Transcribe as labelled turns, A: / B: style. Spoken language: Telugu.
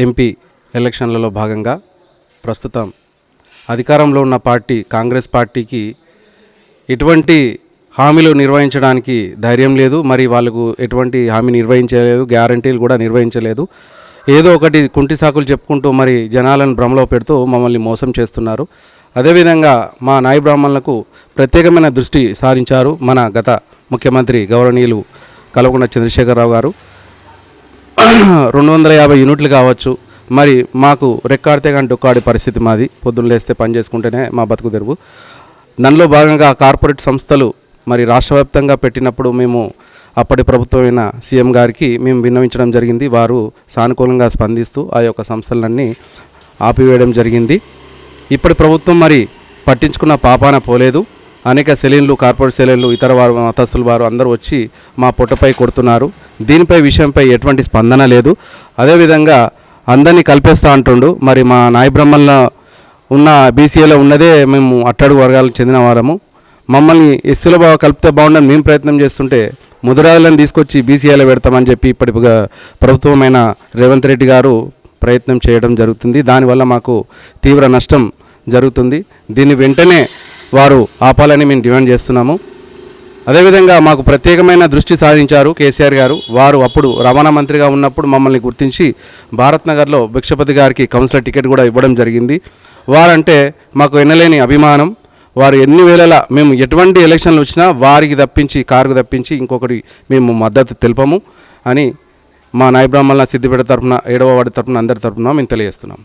A: ఎంపీ ఎలక్షన్లలో భాగంగా ప్రస్తుతం అధికారంలో ఉన్న పార్టీ కాంగ్రెస్ పార్టీకి ఎటువంటి హామీలు నిర్వహించడానికి ధైర్యం లేదు. మరి వాళ్ళకు ఎటువంటి హామీ నిర్వహించలేదు, గ్యారంటీలు కూడా నిర్వహించలేదు. ఏదో ఒకటి కుంటి సాకులు చెప్పుకుంటూ మరి జనాలను భ్రమలో పెడుతూ మమ్మల్ని మోసం చేస్తున్నారు. అదేవిధంగా మా నాయి బ్రాహ్మణులకు ప్రత్యేకమైన దృష్టి సారించారు మన గత ముఖ్యమంత్రి గౌరవనీయులు కల్వకుంట్ల చంద్రశేఖరరావు గారు. 250 యూనిట్లు కావచ్చు, మరి మాకు రెక్కాడితే కానీ డొక్కాడే పరిస్థితి మాది. పొద్దున్న లేస్తే పని చేసుకుంటేనే మా బతుకు తెరువు. దానిలో భాగంగా కార్పొరేట్ సంస్థలు మరి రాష్ట్ర వ్యాప్తంగా పెట్టినప్పుడు మేము అప్పటి ప్రభుత్వమైన సీఎం గారికి మేము విన్నవించడం జరిగింది. వారు సానుకూలంగా స్పందిస్తూ ఆ యొక్క సంస్థలన్నీ ఆపివేయడం జరిగింది. ఇప్పటి ప్రభుత్వం మరి పట్టించుకున్న పాపాన పోలేదు. అనేక సెలూన్లు, కార్పొరేట్ సెలూన్లు, ఇతర వారు మతస్థుల వారు అందరూ వచ్చి మా పొట్టపై కొడుతున్నారు. దీనిపై విషయంపై ఎటువంటి స్పందన లేదు. అదేవిధంగా అందరినీ కలిపేస్తూ అంటుండు. మరి మా నాయి బ్రహ్మల్లో ఉన్న బీసీఏలో ఉన్నదే మేము అట్టడుగు వర్గాలకు చెందిన వారము. మమ్మల్ని ఎస్సీలో బాగా కలిపితే బాగుండని మేము ప్రయత్నం చేస్తుంటే ముదిరాజులను తీసుకొచ్చి బీసీఏలో పెడతామని చెప్పి ఇప్పటి ప్రభుత్వమైన రేవంత్ రెడ్డి గారు ప్రయత్నం చేయడం జరుగుతుంది. దానివల్ల మాకు తీవ్ర నష్టం జరుగుతుంది. దీన్ని వెంటనే వారు ఆపాలని మేము డిమాండ్ చేస్తున్నాము. అదేవిధంగా మాకు ప్రత్యేకమైన దృష్టి సాధించారు కేసీఆర్ గారు. వారు అప్పుడు రవాణా మంత్రిగా ఉన్నప్పుడు మమ్మల్ని గుర్తించి భారత్ నగర్లో భిక్షపతి గారికి కౌన్సిలర్ టికెట్ కూడా ఇవ్వడం జరిగింది. వారంటే మాకు ఎన్నలేని అభిమానం. వారు ఎన్ని వేళలా మేము ఎటువంటి ఎలక్షన్లు వచ్చినా వారికి తప్పించి, కారుకు తప్పించి ఇంకొకటి మేము మద్దతు తెలుపము అని మా నాయి బ్రాహ్మణుల సిద్దిపేట తరఫున, 7వ వార్డు తరఫున, అందరి తరఫున మేము తెలియజేస్తున్నాం.